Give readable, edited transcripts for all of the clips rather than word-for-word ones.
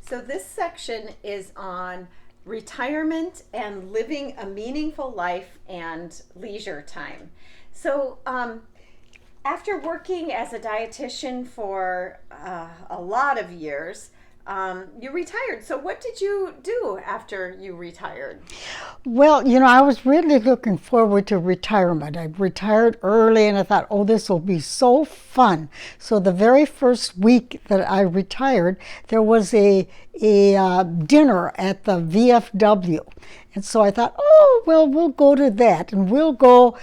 So this section is on retirement and living a meaningful life and leisure time. So, after working as a dietitian for a lot of years, you retired. So, what did you do after you retired? Well, I was really looking forward to retirement. I retired early and I thought, oh, this will be so fun. So the very first week that I retired, there was a dinner at the VFW. And so I thought, oh, well, we'll go to that and we'll go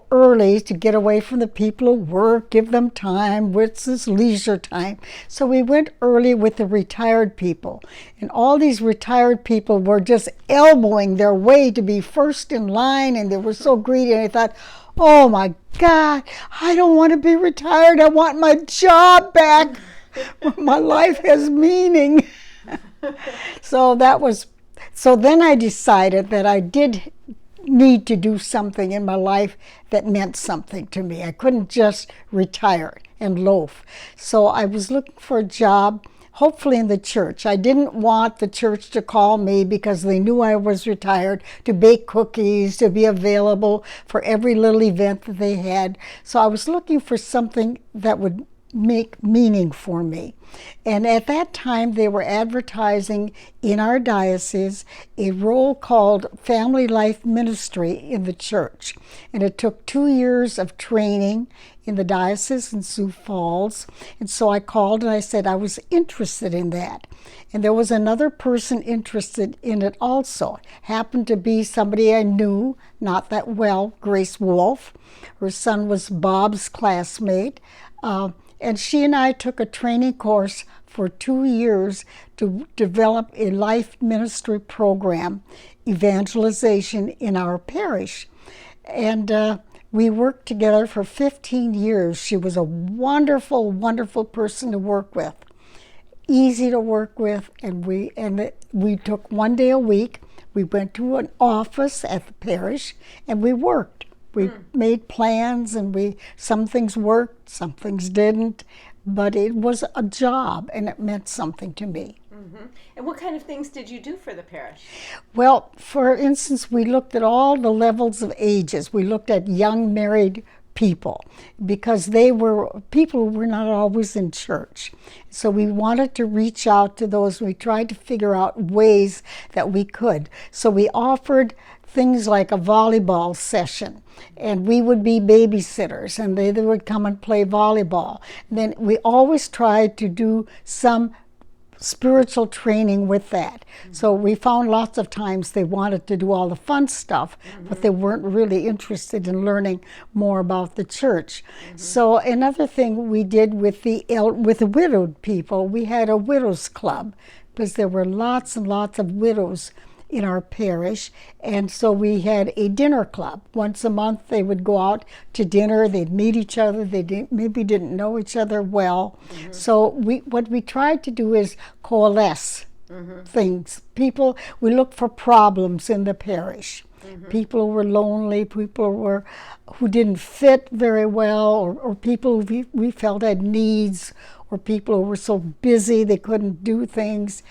early to get away from the people who work, give them time. It's this leisure time. So we went early with the retired people. And all these retired people were just elbowing their way to be first in line, and they were so greedy. And I thought, oh my God, I don't want to be retired. I want my job back. My life has meaning. So that was, so then I decided that I did need to do something in my life that meant something to me. I couldn't just retire and loaf. So I was looking for a job, hopefully in the church. I didn't want the church to call me because they knew I was retired to bake cookies, to be available for every little event that they had. So I was looking for something that would make meaning for me. And at that time, they were advertising in our diocese a role called Family Life Ministry in the church. And it took 2 years of training in the diocese in Sioux Falls. And so I called and I said I was interested in that. And there was another person interested in it also. Happened to be somebody I knew, not that well, Grace Wolf. Her son was Bob's classmate. And she and I took a training course for 2 years to develop a life ministry program, evangelization in our parish. And we worked together for 15 years. She was a wonderful, wonderful person to work with, easy to work with, and we took 1 day a week. We went to an office at the parish and we worked. We made plans, and some things worked, some things didn't, but it was a job and it meant something to me. And what kind of things did you do for the parish? Well, for instance, we looked at all the levels of ages. We looked at young married people because they were people who were not always in church. So we wanted to reach out to those. We tried to figure out ways that we could. So we offered things like a volleyball session, and we would be babysitters, and they would come and play volleyball. And then we always tried to do some spiritual training with that. So we found lots of times they wanted to do all the fun stuff, but they weren't really interested in learning more about the church. So another thing we did with the widowed people, we had a widows club because there were lots and lots of widows in our parish, and so we had a dinner club. Once a month they would go out to dinner, they'd meet each other, maybe didn't know each other well. So what we tried to do is coalesce things. We looked for problems in the parish. People who were lonely, people who didn't fit very well, or people who we felt had needs, or people who were so busy they couldn't do things.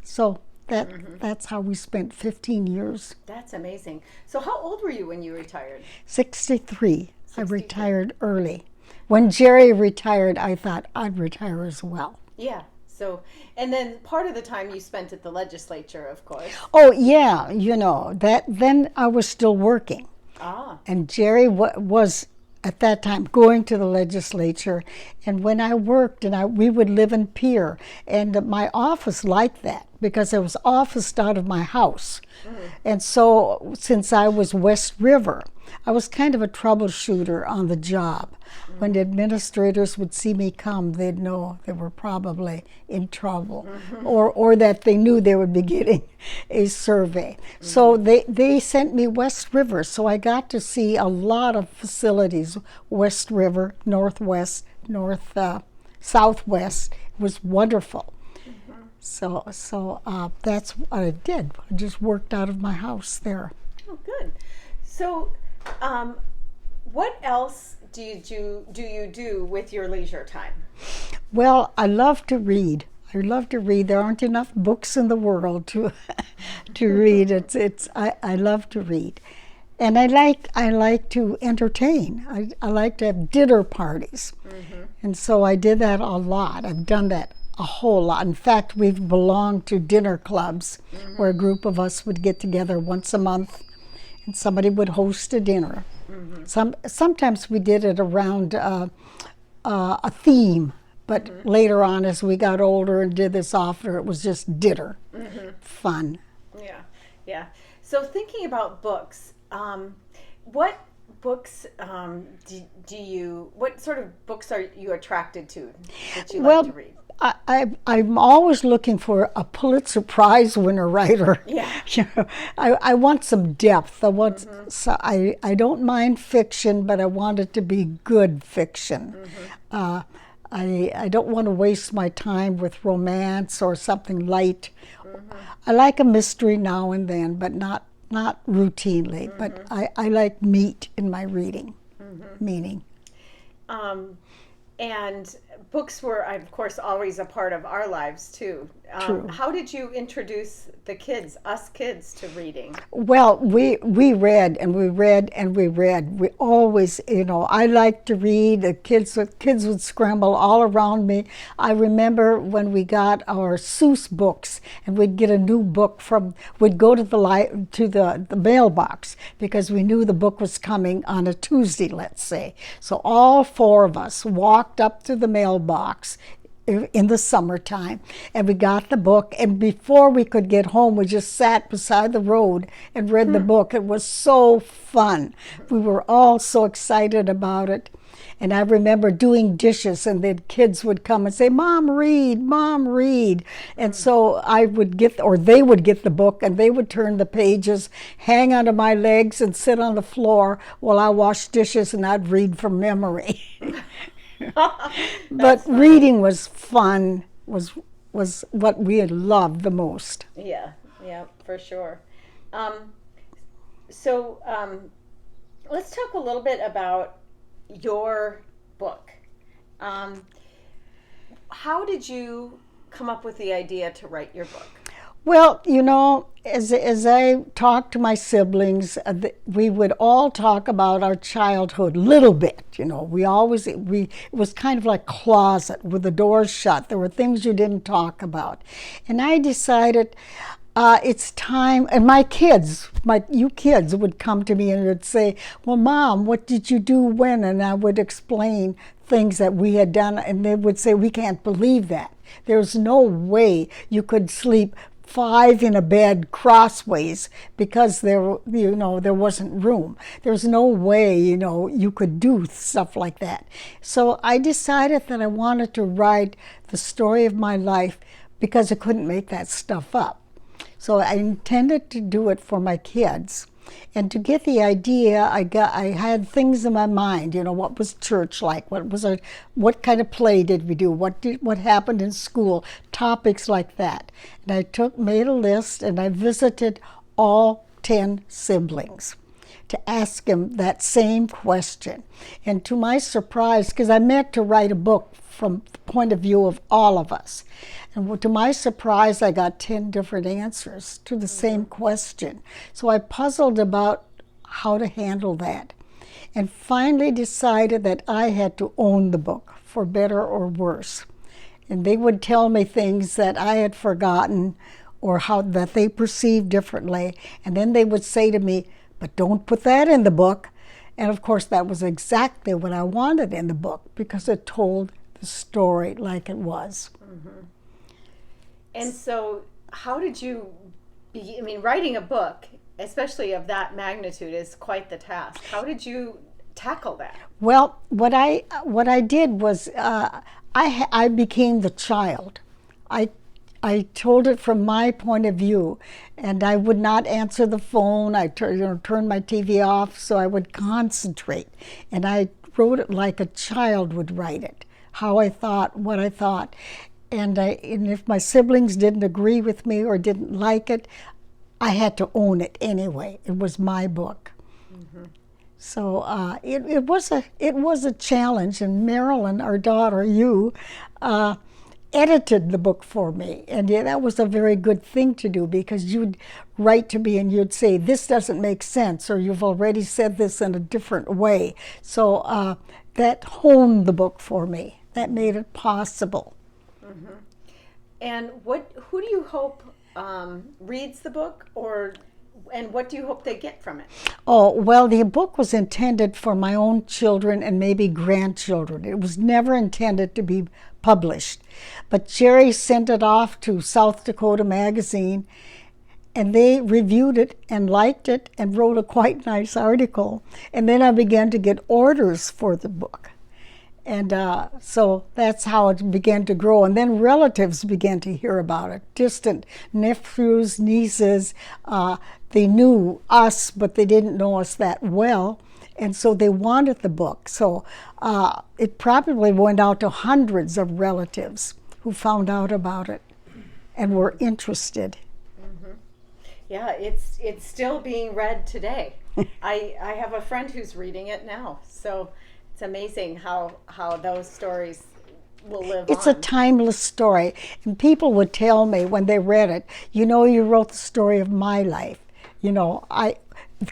So that's how we spent 15 years. That's amazing. So, how old were you when you retired? 63. I 63. retired early. When Jerry retired, I thought I'd retire as well. Yeah. So, and then part of the time you spent at the legislature, of course. Oh, yeah, that then I was still working. Ah. And Jerry was at that time going to the legislature, and when I worked, we would live in Pierre, and my office liked that because it was officed out of my house. And so since I was West River, I was kind of a troubleshooter on the job. When the administrators would see me come, they'd know they were probably in trouble, or that they knew they would be getting a survey. So they sent me West River, so I got to see a lot of facilities, West River, Northwest, Southwest. It was wonderful. So that's what I did. I just worked out of my house there. Oh, good. So, what else do you do with your leisure time? Well, I love to read. I love to read. There aren't enough books in the world to to read. I love to read. And I like to entertain. I like to have dinner parties. And so I did that a lot. I've done that a whole lot. In fact, we've belonged to dinner clubs where a group of us would get together once a month and somebody would host a dinner. Sometimes we did it around a theme, but later on as we got older and did this often, it was just dinner. Fun. Yeah, yeah. So thinking about books, what books what sort of books are you attracted to that you like to read? I'm always looking for a Pulitzer Prize winner writer. Yeah. You know, I want some depth. I don't mind fiction, but I want it to be good fiction. I don't want to waste my time with romance or something light. I like a mystery now and then, but not routinely. But I like meat in my reading, meaning. And books were, of course, always a part of our lives too. True. How did you introduce us kids, to reading? Well, we read and we read and we read. We always, I liked to read. The kids would scramble all around me. I remember when we got our Seuss books, and we'd get a new book we'd go to the mailbox because we knew the book was coming on a Tuesday, let's say. So all four of us walked up to the mailbox in the summertime, and we got the book, and before we could get home, we just sat beside the road and read the book. It was so fun. We were all so excited about it. And I remember doing dishes, and the kids would come and say, "Mom, read, Mom, read." And so they would get the book, and they would turn the pages, hang onto my legs, and sit on the floor while I washed dishes, and I'd read from memory. But reading was fun, was what we had loved the most. Yeah, for sure. Let's talk a little bit about your book. How did you come up with the idea to write your book? Well, as I talked to my siblings, we would all talk about our childhood a little bit. It was kind of like a closet with the doors shut. There were things you didn't talk about. And I decided it's time, and you kids would come to me and would say, "Well, Mom, what did you do when?" And I would explain things that we had done, and they would say, "We can't believe that. There's no way you could sleep 5 in a bed crossways because there wasn't room. There's no way, you could do stuff like that." So I decided that I wanted to write the story of my life because I couldn't make that stuff up. So I intended to do it for my kids. And to get the idea, I had things in my mind. What was church like? What kind of play did we do? What happened in school? Topics like that. And I made a list, and I visited all 10 siblings to ask them that same question. And to my surprise, because I meant to write a book from the point of view of all of us. And to my surprise, I got 10 different answers to the same question. So I puzzled about how to handle that, and finally decided that I had to own the book, for better or worse. And they would tell me things that I had forgotten or that they perceived differently. And then they would say to me, "But don't put that in the book." And of course, that was exactly what I wanted in the book, because it told the story like it was. And so how did you writing a book, especially of that magnitude, is quite the task. How did you tackle that? Well, what I did was I became the child. I told it from my point of view, and I would not answer the phone. I turned my TV off so I would concentrate, and I wrote it like a child would write it, how I thought, what I thought. And if my siblings didn't agree with me or didn't like it, I had to own it anyway. It was my book. So it was a challenge. And Marilyn, our daughter, edited the book for me. And yeah, that was a very good thing to do, because you'd write to me and you'd say, this doesn't make sense, or you've already said this in a different way. So that honed the book for me. That made it possible. And who do you hope reads the book, and what do you hope they get from it? Oh, well, the book was intended for my own children and maybe grandchildren. It was never intended to be published. But Jerry sent it off to South Dakota Magazine, and they reviewed it and liked it and wrote a quite nice article. And then I began to get orders for the book. And so that's how it began to grow. And then relatives began to hear about it. Distant nephews, nieces, they knew us, but they didn't know us that well. And so they wanted the book. So it probably went out to hundreds of relatives who found out about it and were interested. Yeah, it's still being read today. I have a friend who's reading it now. So it's amazing how those stories will live It's on. a timeless story. And people would tell me when they read it, you know, you wrote the story of my life. You know,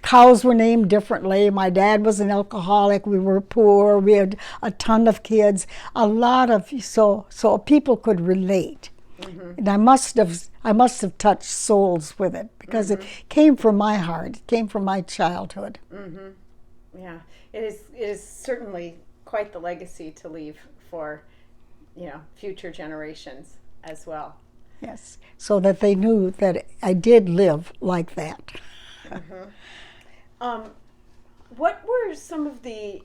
cows were named differently. My dad was an alcoholic. We were poor. We had a ton of kids. A lot of, so people could relate. And I must have touched souls with it, because it came from my heart. It came from my childhood. Yeah, it is certainly quite the legacy to leave for, future generations as well. Yes, so that they knew that I did live like that. What were some of the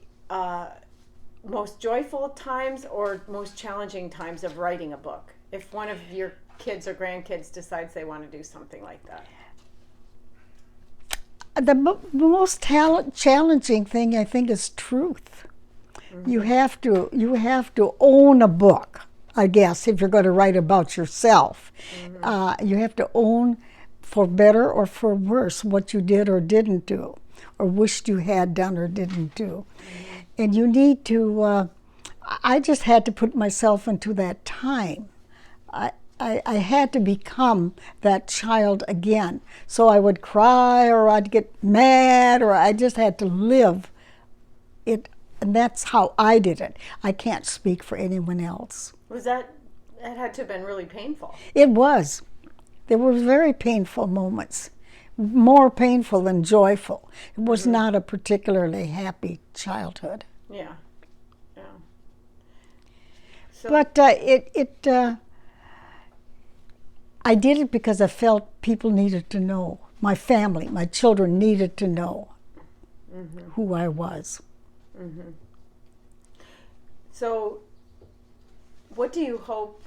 most joyful times or most challenging times of writing a book, if one of your kids or grandkids decides they want to do something like that? The most challenging thing, I think, is truth. You have to own a book, I guess, if you're going to write about yourself. You have to own, for better or for worse, what you did or didn't do, or wished you had done or didn't do. And you need to, I just had to put myself into that time. I had to become that child again. So I would cry, or I'd get mad, or I just had to live it. And that's how I did it. I can't speak for anyone else. That had to have been really painful? It was. There were very painful moments, more painful than joyful. It was not a particularly happy childhood. Yeah. So, But I did it because I felt people needed to know. My family, my children needed to know who I was. So what do you hope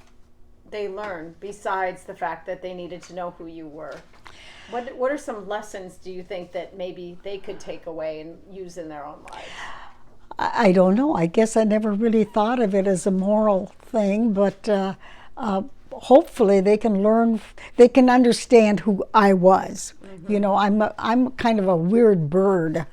they learn besides the fact that they needed to know who you were? What are some lessons do you think that maybe they could take away and use in their own lives? I don't know. I guess I never really thought of it as a moral thing, but hopefully they can learn, they can understand who I was. You know, I'm kind of a weird bird.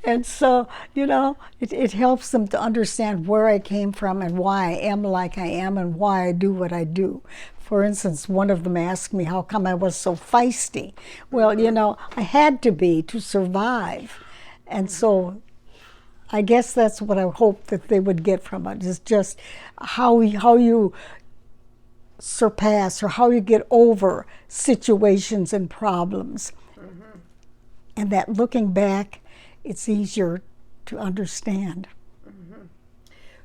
And so, it helps them to understand where I came from and why I am like I am and why I do what I do. For instance, one of them asked me how come I was so feisty. Well, I had to be to survive. And so I guess that's what I hope that they would get from it, is just how you surpass or how you get over situations and problems. And that looking back, it's easier to understand.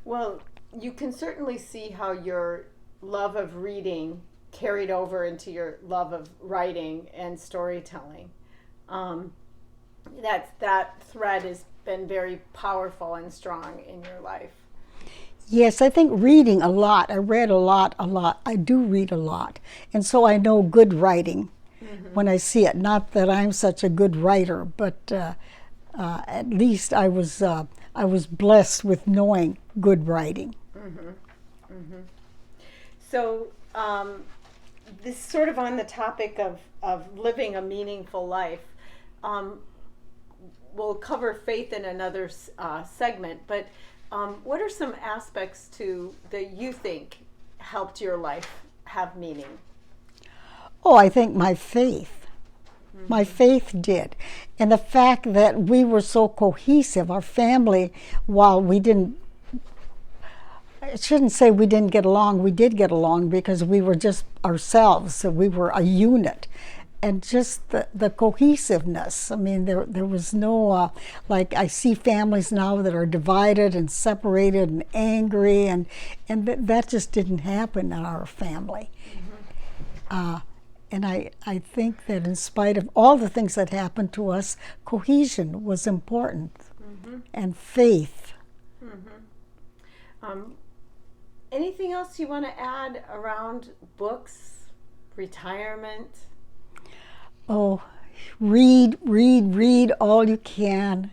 Well, you can certainly see how your love of reading carried over into your love of writing and storytelling. That thread has been very powerful and strong in your life. Yes, I think reading a lot. I read a lot. I do read a lot. And so I know good writing when I see it. Not that I'm such a good writer, but at least I was blessed with knowing good writing. So this sort of on the topic of living a meaningful life. We'll cover faith in another segment, but What are some aspects to that you think helped your life have meaning? Oh, I think my faith. My faith did. And the fact that we were so cohesive, our family, while we didn't, I shouldn't say we didn't get along, we did get along because we were just ourselves, so we were a unit. And just the cohesiveness. I mean, there was no, like I see families now that are divided and separated and angry, and that just didn't happen in our family. And I think that in spite of all the things that happened to us, cohesion was important and faith. Um, Anything else you want to add around books, retirement? Oh, read all you can.